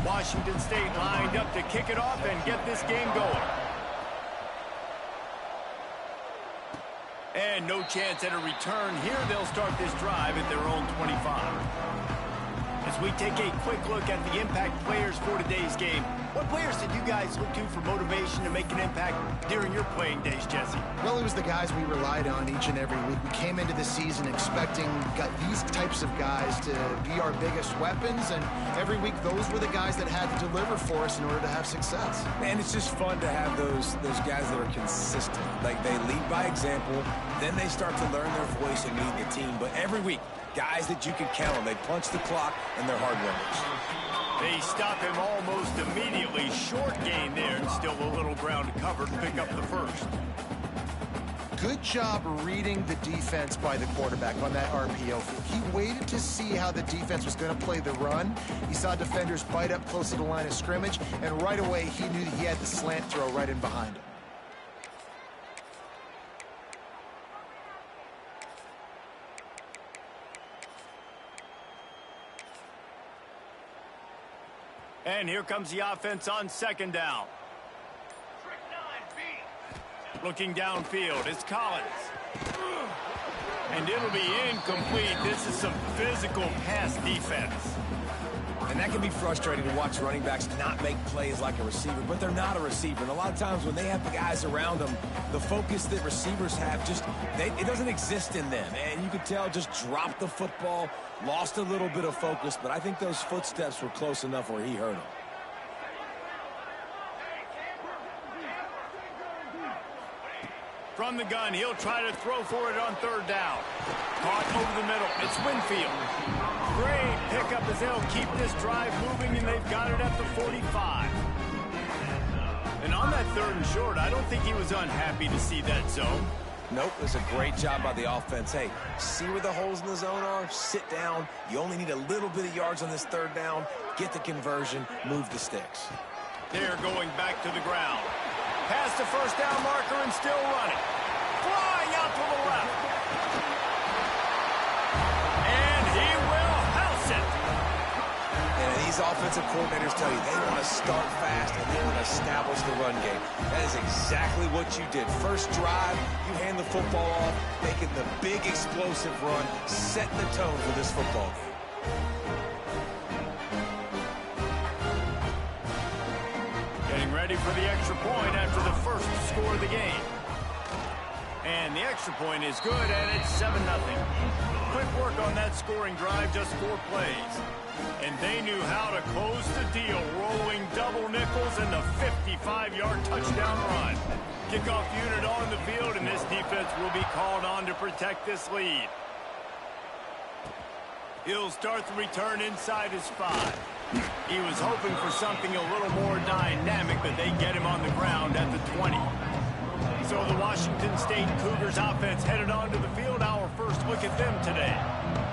Washington State lined up to kick it off and get this game going. And no chance at a return here. They'll start this drive at their own 25. As we take a quick look at the impact players for today's game, what players did you guys look to for motivation to make an impact during your playing days, Jesse? Well, it was the guys we relied on each and every week. We came into the season expecting these types of guys to be our biggest weapons, and every week those were the guys that had to deliver for us in order to have success. Man, it's just fun to have those guys that are consistent. Like, they lead by example, then they start to learn their voice and lead the team. But every week, guys that you can count on. They punch the clock, and they're hard winners. They stop him almost immediately. Short gain there, and still a little ground to cover to pick up the first. Good job reading the defense by the quarterback on that RPO. He waited to see how the defense was going to play the run. He saw defenders bite up close to the line of scrimmage, and right away he knew that he had the slant throw right in behind him. And here comes the offense on second down. Looking downfield, it's Collins. And it'll be incomplete. This is some physical pass defense. And that can be frustrating to watch running backs not make plays like a receiver, but they're not a receiver. And a lot of times when they have the guys around them, the focus that receivers have it doesn't exist in them. And you could tell just dropped the football, lost a little bit of focus, but I think those footsteps were close enough where he heard them. From the gun, he'll try to throw for it on third down. Caught over the middle. It's Winfield. Great pickup as they'll keep this drive moving, and they've got it at the 45. And on that third and short, I don't think he was unhappy to see that zone. Nope, it was a great job by the offense. Hey, see where the holes in the zone are? Sit down. You only need a little bit of yards on this third down. Get the conversion. Move the sticks. They're going back to the ground. Past the first down marker and still running. Flying out to the left. And he will house it. And these offensive coordinators tell you they want to start fast and they want to establish the run game. That is exactly what you did. First drive, you hand the football off, making the big explosive run, setting the tone for this football game. Ready for the extra point after the first score of the game. And the extra point is good, and it's 7-0. Quick work on that scoring drive, just 4 plays. And they knew how to close the deal, rolling double nickels and the 55-yard touchdown run. Kickoff unit on the field, and this defense will be called on to protect this lead. He'll start the return inside his 5. He was hoping for something a little more dynamic, but they get him on the ground at the 20. So the Washington State Cougars offense headed onto the field. Our first look at them today.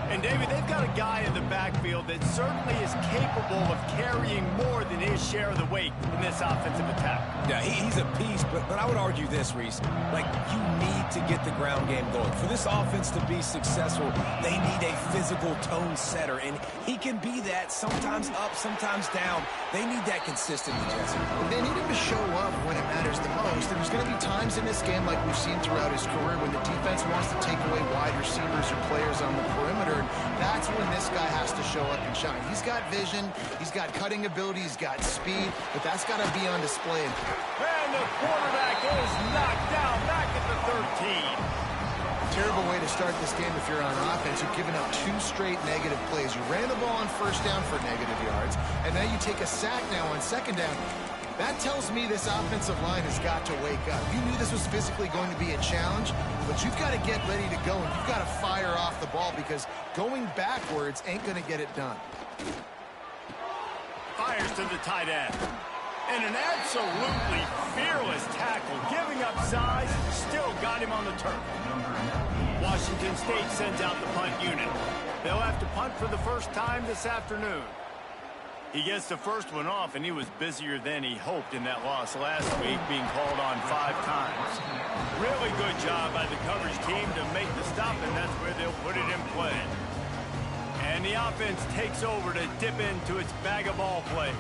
And, David, they've got a guy in the backfield that certainly is capable of carrying more than his share of the weight in this offensive attack. Yeah, he's a piece, but I would argue this, Reese. Like, you need to get the ground game going. For this offense to be successful, they need a physical tone setter, and he can be that, sometimes up, sometimes down. They need that consistency, Jesse. They need him to show up when it matters the most. And there's going to be times in this game, like we've seen throughout his career, when the defense wants to take away wide receivers or players on the perimeter. And that's when this guy has to show up and shine. He's got vision, he's got cutting ability, he's got speed, but that's got to be on display. And the quarterback is knocked down back at the 13. Terrible way to start this game if you're on offense. You've given up 2 straight negative plays. You ran the ball on first down for negative yards, and now you take a sack now on second down. That tells me this offensive line has got to wake up. You knew this was physically going to be a challenge, but you've got to get ready to go, and you've got to fire off the ball because going backwards ain't going to get it done. Fires to the tight end. And an absolutely fearless tackle, giving up size, still got him on the turf. Washington State sends out the punt unit. They'll have to punt for the first time this afternoon. He gets the first one off, and he was busier than he hoped in that loss last week, being called on 5 times. Really good job by the coverage team to make the stop, and that's where they'll put it in play. And the offense takes over to dip into its bag of ball plays.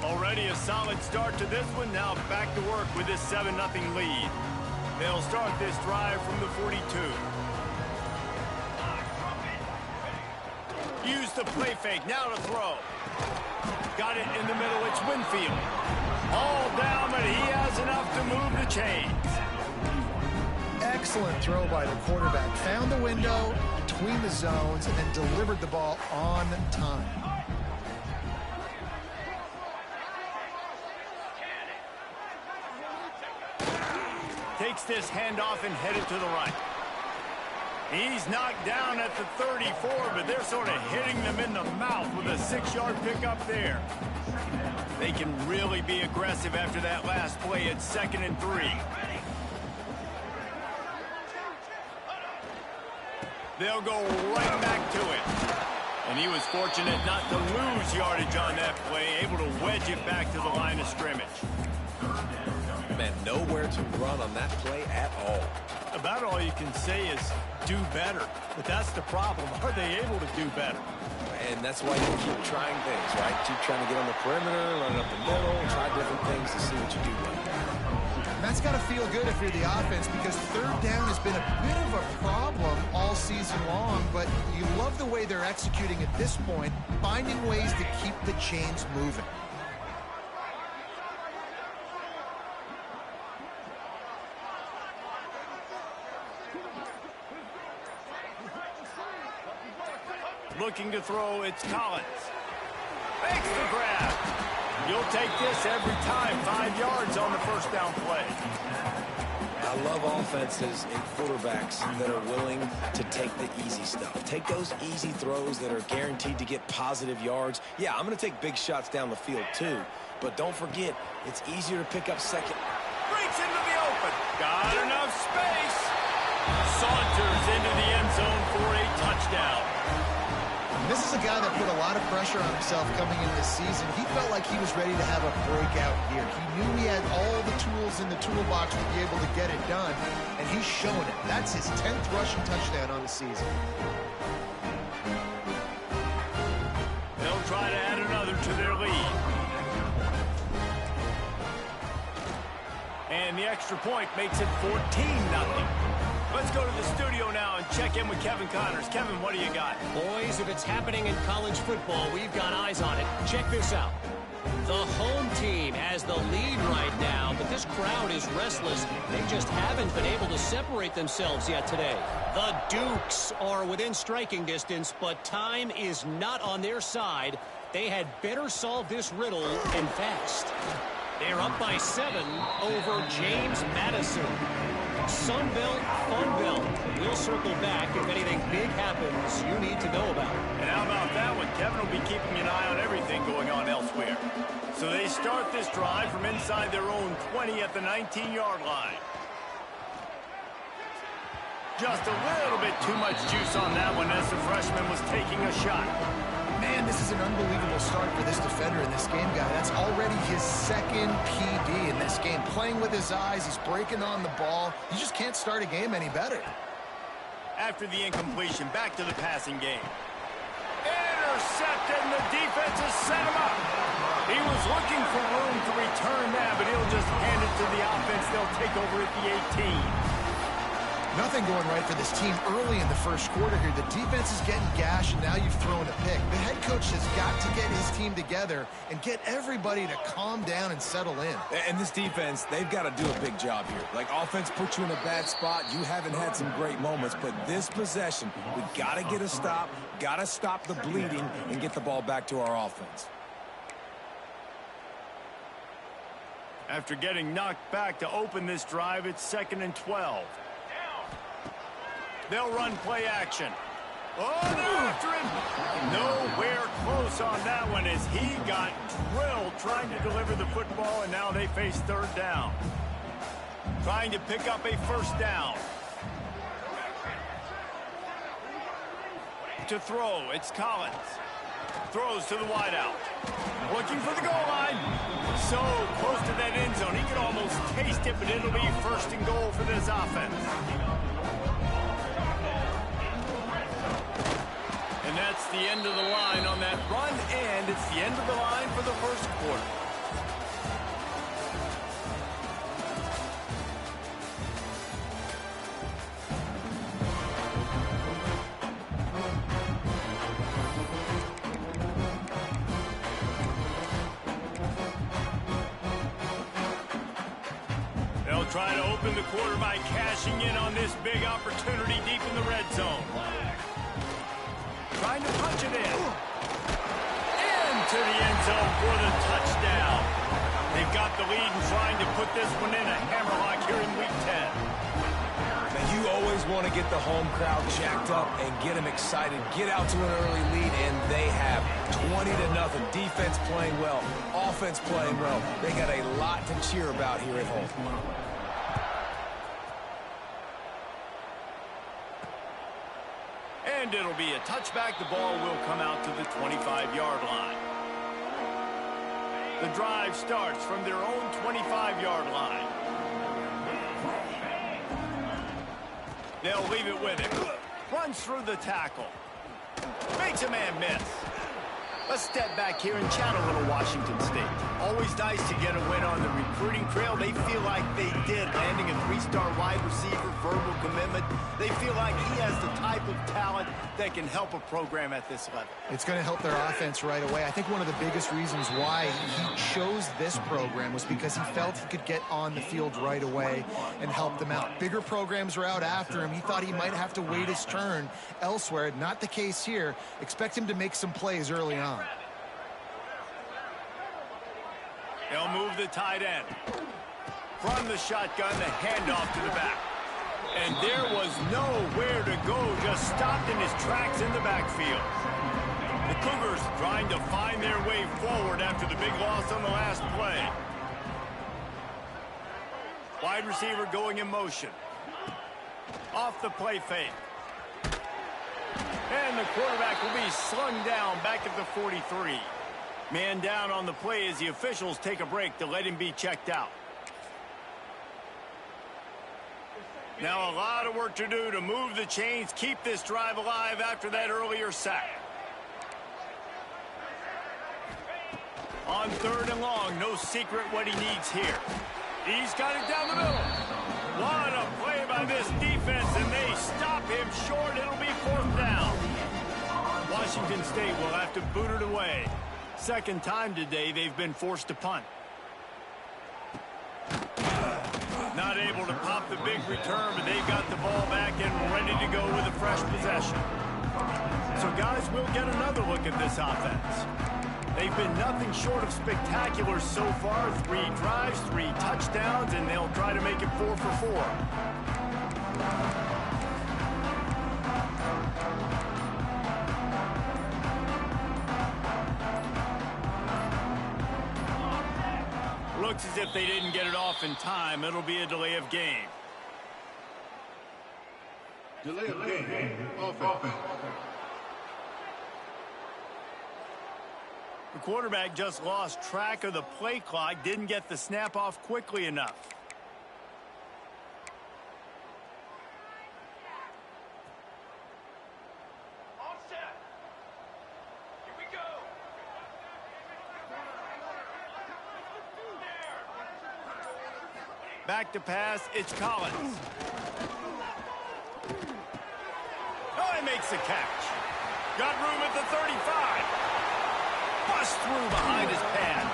Already a solid start to this one. Now back to work with this 7-0 lead. They'll start this drive from the 42. Use the play fake. Now to throw. Got it in the middle. It's Winfield. All down, but he has enough to move the chains. Excellent throw by the quarterback. Found the window between the zones and then delivered the ball on time. Takes this handoff and headed to the right. He's knocked down at the 34, but they're sort of hitting them in the mouth with a 6-yard pickup there. They can really be aggressive after that last play at 2nd and 3. They'll go right back to it. And he was fortunate not to lose yardage on that play, able to wedge it back to the line of scrimmage. Man, nowhere to run on that play at all. About all you can say is do better. But that's the problem. Are they able to do better? And that's why you keep trying things, right? Keep trying to get on the perimeter, run it up the middle, try different things to see what you do well. That's got to feel good if you're the offense, because 3rd down has been a bit of a problem all season long, but you love the way they're executing at this point, finding ways to keep the chains moving. Looking to throw, it's Collins. Makes the grab. You'll take this every time. 5 yards on the 1st down play. I love offenses and quarterbacks that are willing to take the easy stuff. Take those easy throws that are guaranteed to get positive yards. Yeah, I'm going to take big shots down the field too. But don't forget, it's easier to pick up second. Breaks into the open. Got enough space. Saunters into the end zone for a touchdown. This is a guy that put a lot of pressure on himself coming into this season. He felt like he was ready to have a breakout year. He knew he had all the tools in the toolbox to be able to get it done, and he's shown it. That's his 10th rushing touchdown on the season. They'll try to add another to their lead. And the extra point makes it 14-0. Let's go to the studio now and check in with Kevin Connors. Kevin, what do you got? Boys, if it's happening in college football, we've got eyes on it. Check this out. The home team has the lead right now, but this crowd is restless. They just haven't been able to separate themselves yet today. The Dukes are within striking distance, but time is not on their side. They had better solve this riddle and fast. They're up by 7 over James Madison. Sunbelt, Funbelt. We'll circle back if anything big happens you need to know about. And how about that one? Kevin will be keeping an eye on everything going on elsewhere. So they start this drive from inside their own 20 at the 19-yard line. Just a little bit too much juice on that one as the freshman was taking a shot. Man, this is an unbelievable start for this defender in this game, guy. That's already his 2nd PD in this game. Playing with his eyes, he's breaking on the ball. You just can't start a game any better. After the incompletion, back to the passing game. Intercepted, and the defense has set him up. He was looking for room to return that, but he'll just hand it to the offense. They'll take over at the 18. Nothing going right for this team early in the 1st quarter here. The defense is getting gashed, and now you've thrown a pick. The head coach has got to get his team together and get everybody to calm down and settle in. And this defense, they've got to do a big job here. Like, offense put you in a bad spot. You haven't had some great moments, but this possession, we got to get a stop, got to stop the bleeding, and get the ball back to our offense. After getting knocked back to open this drive, it's 2nd and 12. They'll run play action. Oh, they're after him. Nowhere close on that one as he got drilled trying to deliver the football, and now they face 3rd down. Trying to pick up a 1st down. To throw, it's Collins. Throws to the wideout. Looking for the goal line. So close to that end zone. He can almost taste it, but it'll be first and goal for this offense. And that's the end of the line on that run, and it's the end of the line for the first quarter. They'll try to open the quarter by cashing in on this big opportunity deep in the red zone. Trying to punch it in. Into the end zone for the touchdown. They've got the lead and trying to put this one in a hammerlock here in Week 10. Now, you always want to get the home crowd jacked up and get them excited. Get out to an early lead, and they have 20-0. Defense playing well. Offense playing well. They got a lot to cheer about here at home. And it'll be a touchback. The ball will come out to the 25-yard line. The drive starts from their own 25-yard line. They'll leave it with him. Runs through the tackle. Makes a man miss. Let's step back here and chat a little Washington State. Always nice to get a win on the recruiting trail. They feel like they did, landing a 3-star wide receiver, verbal commitment. They feel like he has the type of talent that can help a program at this level. It's going to help their offense right away. I think one of the biggest reasons why he chose this program was because he felt he could get on the field right away and help them out. Bigger programs were out after him. He thought he might have to wait his turn elsewhere. Not the case here. Expect him to make some plays early on. They'll move the tight end. From the shotgun, the handoff to the back. And there was nowhere to go, just stopped in his tracks in the backfield. The Cougars trying to find their way forward after the big loss on the last play. Wide receiver going in motion. Off the play fake. And the quarterback will be slung down back at the 43. Man down on the play as the officials take a break to let him be checked out. Now a lot of work to do to move the chains, keep this drive alive after that earlier sack. On 3rd and long, no secret what he needs here. He's got it down the middle. What a play by this defense, and they stop him short. It'll be 4th down. Washington State will have to boot it away. Second time today they've been forced to punt. Not able to pop the big return, but they've got the ball back and ready to go with a fresh possession. So guys, we'll get another look at this offense. They've been nothing short of spectacular so far. 3 drives, 3 touchdowns, and they'll try to make it 4 for 4. Looks as if they didn't get it off in time. It'll be a delay of game. Delay of game. Offense. The quarterback just lost track of the play clock, didn't get the snap off quickly enough. Back to pass, it's Collins. Oh, he makes the catch. Got room at the 35. Bust through behind his pad.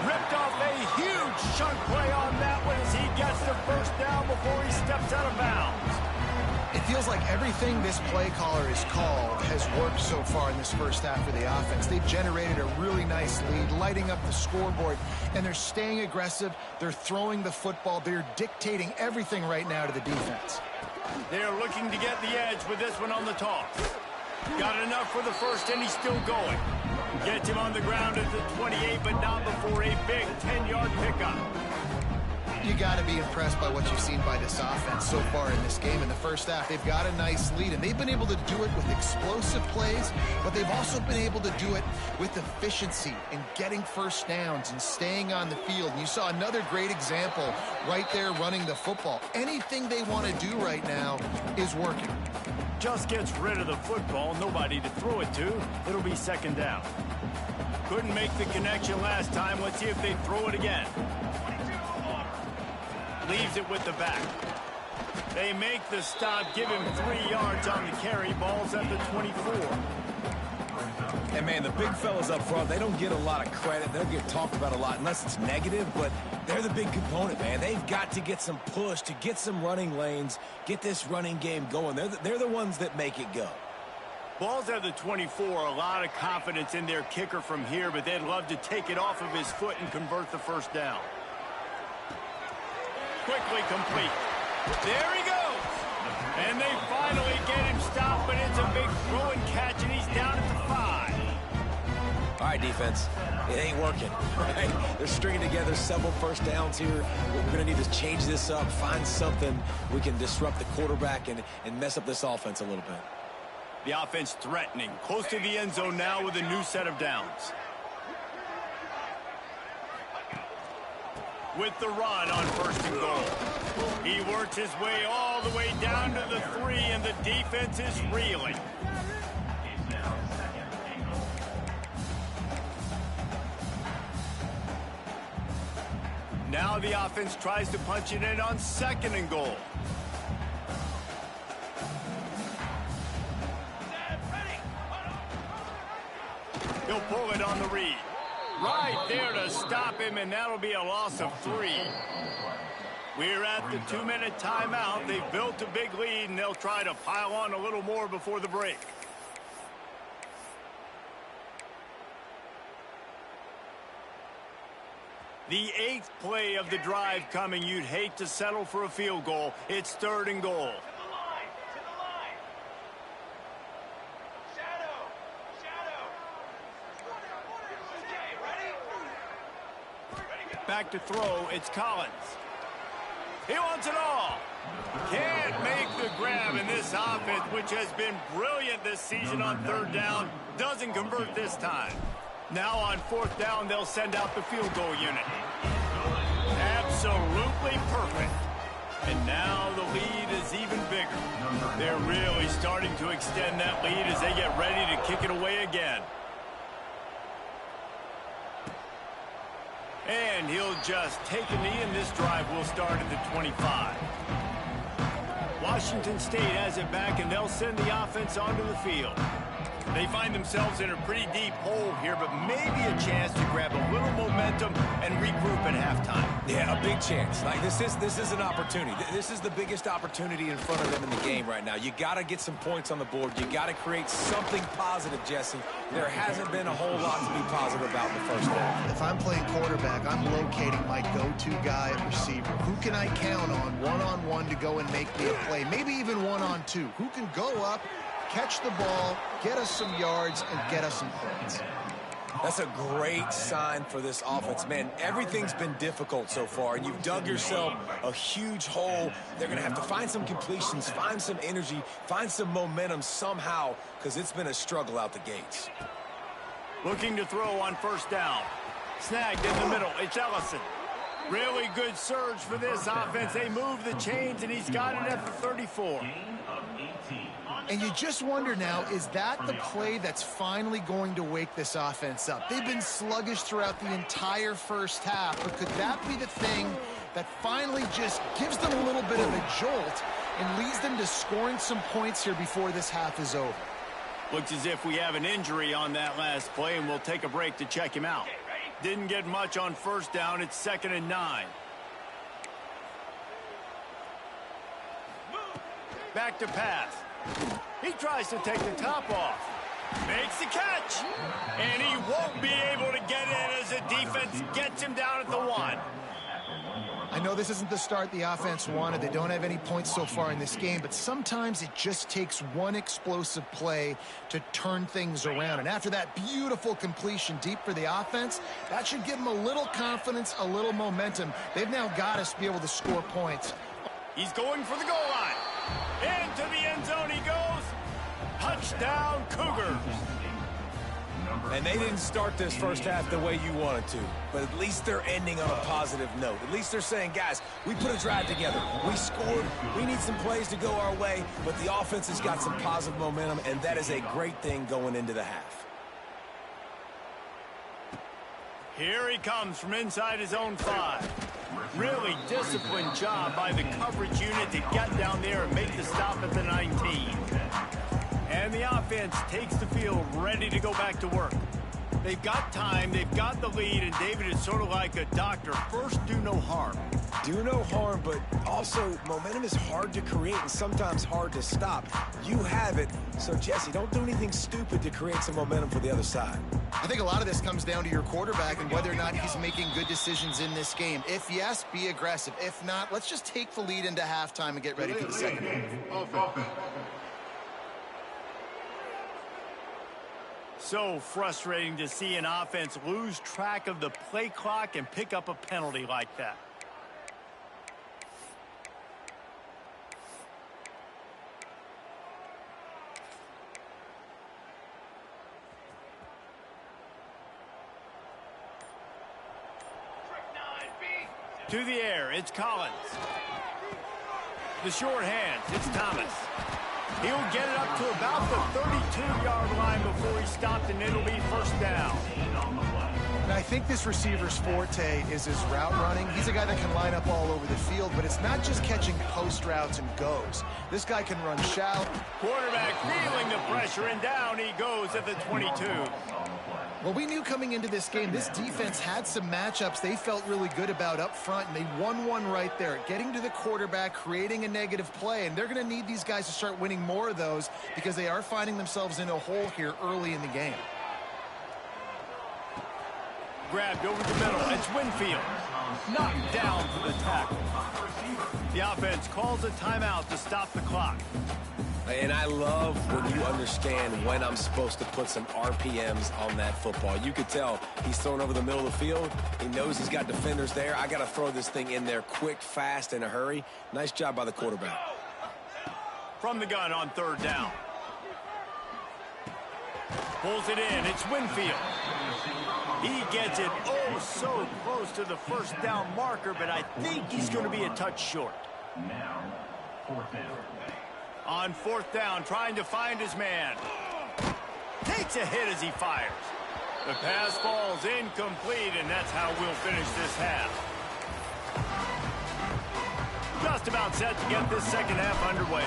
Ripped off a huge chunk play on that one as he gets the first down before he steps out of bounds. It feels like everything this play caller has called has worked so far in this first half of the offense. They've generated a really nice lead, lighting up the scoreboard, and they're staying aggressive. They're throwing the football. They're dictating everything right now to the defense. They're looking to get the edge with this one on the toss. Got enough for the first, and he's still going. Gets him on the ground at the 28, but not before a big 10-yard pickup. You got to be impressed by what you've seen by this offense so far in this game. In the first half, they've got a nice lead, and they've been able to do it with explosive plays, but they've also been able to do it with efficiency and getting first downs and staying on the field. And you saw another great example right there running the football. Anything they want to do right now is working. Just gets rid of the football, nobody to throw it to. It'll be second down. Couldn't make the connection last time. Let's see if they throw it again. Leaves it with the back. They make the stop, give him 3 yards on the carry. Ball's at the 24. And, man, the big fellas up front, they don't get a lot of credit. They'll get talked about a lot unless it's negative, but they're the big component, man. They've got to get some push, to get some running lanes, get this running game going. They're the ones that make it go. Ball's at the 24. A lot of confidence in their kicker from here, but they'd love to take it off of his foot and convert the first down. Quickly complete. There he goes. And they finally get him stopped, but it's a big throw and catch, and he's down at the 5. All right, defense. It ain't working. Right? They're stringing together several first downs here. We're going to need to change this up, find something we can disrupt the quarterback and mess up this offense a little bit. The offense threatening. Close to the end zone now with a new set of downs. With the run on first and goal. He works his way all the way down to the 3, and the defense is reeling. Now the offense tries to punch it in on second and goal. He'll pull it on the read. Right there to stop him, and that'll be a loss of 3. We're at the 2-minute timeout. They've built a big lead, and they'll try to pile on a little more before the break. The 8th play of the drive coming. You'd hate to settle for a field goal. It's third and goal. Back to throw, it's Collins. He wants it all. Can't make the grab, in this offense, which has been brilliant this season on third down, doesn't convert this time. Now on fourth down, they'll send out the field goal unit. Absolutely perfect. And now the lead is even bigger. They're really starting to extend that lead as they get ready to kick it away again. And he'll just take a knee, and this drive will start at the 25. Washington State has it back, and they'll send the offense onto the field. They find themselves in a pretty deep hole here, but maybe a chance to grab a little momentum and regroup at halftime. Yeah, a big chance. Like this is an opportunity. This is the biggest opportunity in front of them in the game right now. You got to get some points on the board. You got to create something positive, Jesse. There hasn't been a whole lot to be positive about in the first half. If I'm playing quarterback, I'm locating my go-to guy at receiver. Who can I count on one-on-one to go and make me a play? Maybe even one-on-two. Who can go up, catch the ball, get us some yards, and get us some points? That's a great sign for this offense, man. Everything's been difficult so far, and you've dug yourself a huge hole. They're going to have to find some completions, find some energy, find some momentum somehow, because it's been a struggle out the gates. Looking to throw on first down. Snagged in the middle. It's Ellison. Really good surge for this offense. They move the chains, and he's got it at the 34. And you just wonder now, is that the play that's finally going to wake this offense up? They've been sluggish throughout the entire first half, but could that be the thing that finally just gives them a little bit of a jolt and leads them to scoring some points here before this half is over? Looks as if we have an injury on that last play, and we'll take a break to check him out. Didn't get much on first down. It's 2nd and 9. Back to pass. He tries to take the top off. Makes the catch. And he won't be able to get in as the defense gets him down at the 1. I know this isn't the start the offense wanted. They don't have any points so far in this game, but sometimes it just takes one explosive play to turn things around. And after that beautiful completion deep for the offense, that should give them a little confidence, a little momentum. They've now got us to be able to score points. He's going for the goal line. Into the end zone he goes. Touchdown, Cougars. And they didn't start this first half the way you wanted to, but at least they're ending on a positive note. At least they're saying, guys, we put a drive together. We scored. We need some plays to go our way, but the offense has got some positive momentum, and that is a great thing going into the half. Here he comes from inside his own 5. Really disciplined job by the coverage unit to get down there and make the stop at the 19. And the offense takes the field ready to go back to work. They've got time, they've got the lead, and David is sort of like a doctor. First, do no harm. Do no harm, but also momentum is hard to create and sometimes hard to stop. You have it, so Jesse, don't do anything stupid to create some momentum for the other side. I think a lot of this comes down to your quarterback and whether or not he's making good decisions in this game. If yes, be aggressive. If not, let's just take the lead into halftime and get ready for the second half. So frustrating to see an offense lose track of the play clock and pick up a penalty like that. To the air, it's Collins. The short hands, it's Thomas. He'll get it up to about the 32-yard line before he stopped, and it'll be first down. And I think this receiver's forte is his route running. He's a guy that can line up all over the field, but it's not just catching post routes and goes. This guy can run shallow. Quarterback feeling the pressure, and down he goes at the 22. Well, we knew coming into this game, this defense had some matchups they felt really good about up front, and they won one right there, getting to the quarterback, creating a negative play, and they're going to need these guys to start winning more of those because they are finding themselves in a hole here early in the game. Grabbed over the middle. It's Winfield. Knocked down for the tackle. The offense calls a timeout to stop the clock. And I love when you understand when I'm supposed to put some RPMs on that football. You could tell he's thrown over the middle of the field. He knows he's got defenders there. I got to throw this thing in there quick, fast, in a hurry. Nice job by the quarterback. From the gun on third down. Pulls it in. It's Winfield. He gets it oh so close to the first down marker, but I think he's going to be a touch short. Now, fourth down. On fourth down, trying to find his man. Takes a hit as he fires. The pass falls incomplete, and that's how we'll finish this half. Just about set to get this second half underway.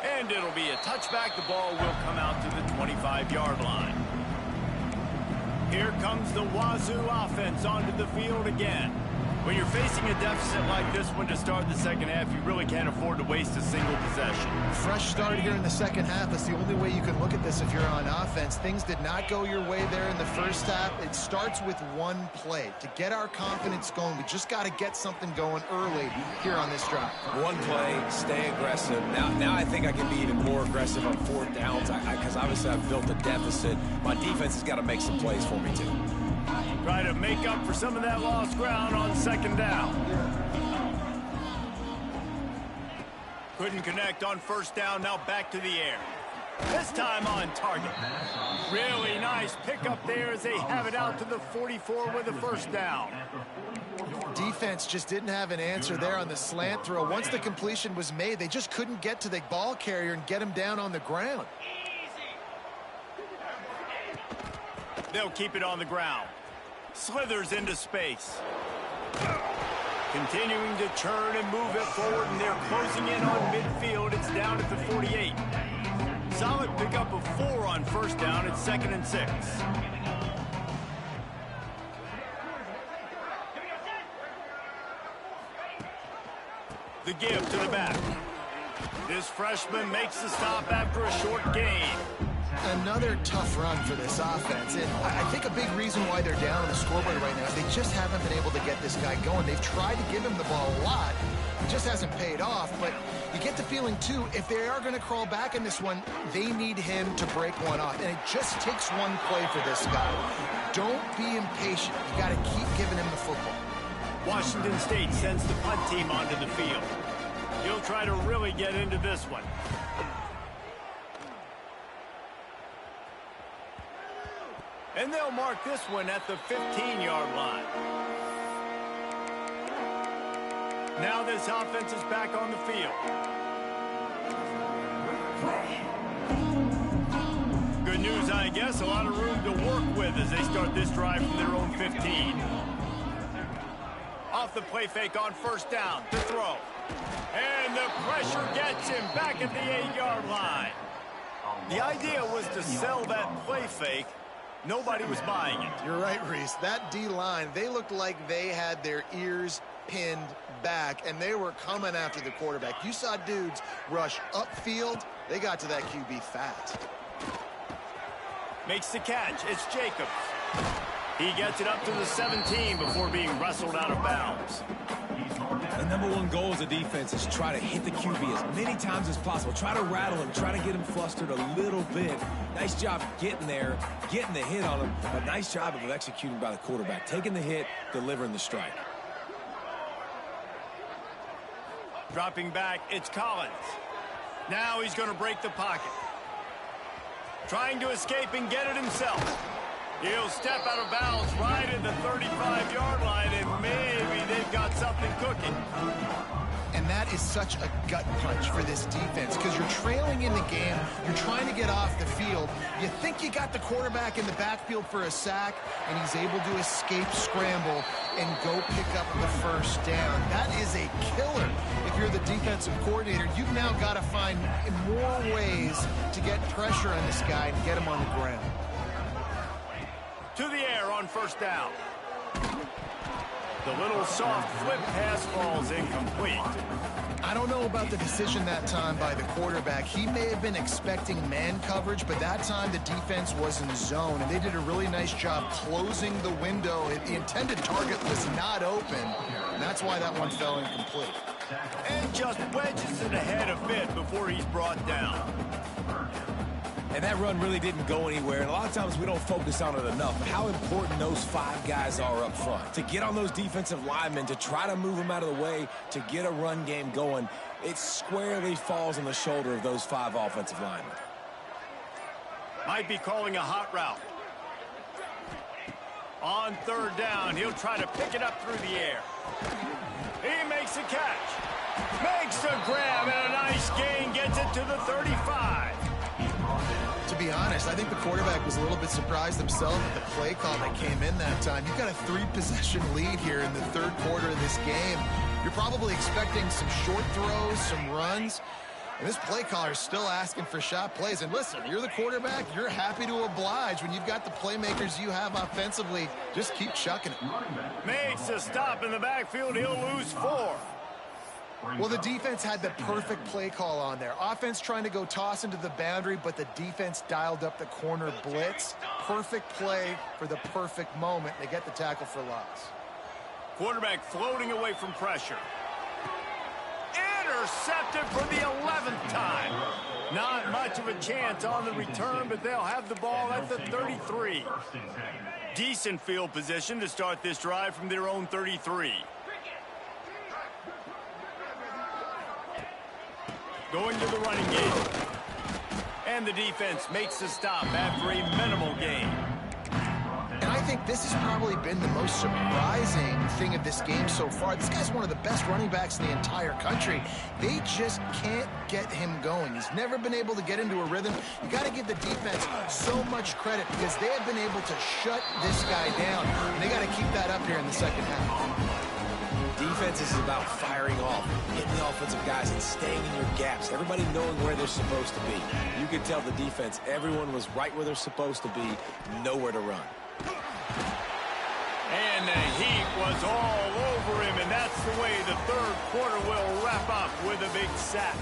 And it'll be a touchback. The ball will come out to the 25-yard line. Here comes the Wazoo offense onto the field again. When you're facing a deficit like this one to start the second half, you really can't afford to waste a single possession. Fresh start here in the second half. That's the only way you can look at this if you're on offense. Things did not go your way there in the first half. It starts with one play. To get our confidence going, we just got to get something going early here on this drive. One play, stay aggressive. Now I think I can be even more aggressive on fourth downs because obviously I've built a deficit. My defense has got to make some plays for me too. Try to make up for some of that lost ground on second down. Couldn't connect on first down, now back to the air. This time on target. Really nice pickup there as they have it out to the 44 with a first down. Defense just didn't have an answer there on the slant throw. Once the completion was made, they just couldn't get to the ball carrier and get him down on the ground. They'll keep it on the ground. Slithers into space. Continuing to churn and move it forward, and they're closing in on midfield. It's down at the 48. Solid pickup of 4 on first down. It's 2nd and 6. The give to the back. This freshman makes the stop after a short gain. Another tough run for this offense. And I think a big reason why they're down on the scoreboard right now is they just haven't been able to get this guy going. They've tried to give him the ball a lot. It just hasn't paid off. But you get the feeling, too, if they are going to crawl back in this one, they need him to break one off. And it just takes one play for this guy. Don't be impatient. You got to keep giving him the football. Washington State sends the punt team onto the field. He'll try to really get into this one. And they'll mark this one at the 15-yard line. Now this offense is back on the field. Good news, I guess. A lot of room to work with as they start this drive from their own 15. Off the play fake on first down to throw. And the pressure gets him back at the 8-yard line. The idea was to sell that play fake. Nobody was buying it. You're right, Reese. That D-line, they looked like they had their ears pinned back, and they were coming after the quarterback. You saw dudes rush upfield. They got to that QB fast. Makes the catch. It's Jacobs. He gets it up to the 17 before being wrestled out of bounds. The number one goal as a defense is try to hit the QB as many times as possible. Try to rattle him, try to get him flustered a little bit. Nice job getting there, getting the hit on him, but nice job of executing by the quarterback. Taking the hit, delivering the strike. Dropping back, it's Collins. Now he's going to break the pocket. Trying to escape and get it himself. He'll step out of bounds right at the 35-yard line, and maybe they've got something cooking. And that is such a gut punch for this defense because you're trailing in the game. You're trying to get off the field. You think you got the quarterback in the backfield for a sack, and he's able to escape scramble and go pick up the first down. That is a killer. If you're the defensive coordinator, you've now got to find more ways to get pressure on this guy and get him on the ground. To the air on first down. The little soft flip pass falls incomplete. I don't know about the decision that time by the quarterback. He may have been expecting man coverage, but that time the defense was in zone, and they did a really nice job closing the window. The intended target was not open, and that's why that one fell incomplete. And just wedges it ahead a bit before he's brought down. And that run really didn't go anywhere, and a lot of times we don't focus on it enough, but how important those 5 guys are up front. To get on those defensive linemen, to try to move them out of the way, to get a run game going, it squarely falls on the shoulder of those 5 offensive linemen. Might be calling a hot route. On third down, he'll try to pick it up through the air. He makes a catch. Makes a grab, and a nice gain gets it to the 35. To be honest, I think the quarterback was a little bit surprised himself at the play call that came in that time. You've got a 3-possession lead here in the third quarter of this game. You're probably expecting some short throws, some runs. And this play caller is still asking for shot plays. And listen, you're the quarterback. You're happy to oblige when you've got the playmakers you have offensively. Just keep chucking it. Makes a stop in the backfield. He'll lose 4. Well, the defense had the perfect play call on there. Offense trying to go toss into the boundary, but the defense dialed up the corner blitz. Perfect play for the perfect moment. They get the tackle for loss. Quarterback floating away from pressure. Intercepted for the 11th time. Not much of a chance on the return, but they'll have the ball at the 33. Decent field position to start this drive from their own 33. Going to the running game. And the defense makes the stop after a minimal gain. And I think this has probably been the most surprising thing of this game so far. This guy's one of the best running backs in the entire country. They just can't get him going. He's never been able to get into a rhythm. You got to give the defense so much credit because they have been able to shut this guy down. And they got to keep that up here in the second half. Defense is about firing off, hitting the offensive guys, and staying in your gaps. Everybody knowing where they're supposed to be. You could tell the defense, everyone was right where they're supposed to be, nowhere to run. And the heat was all over him, and that's the way the third quarter will wrap up with a big sack.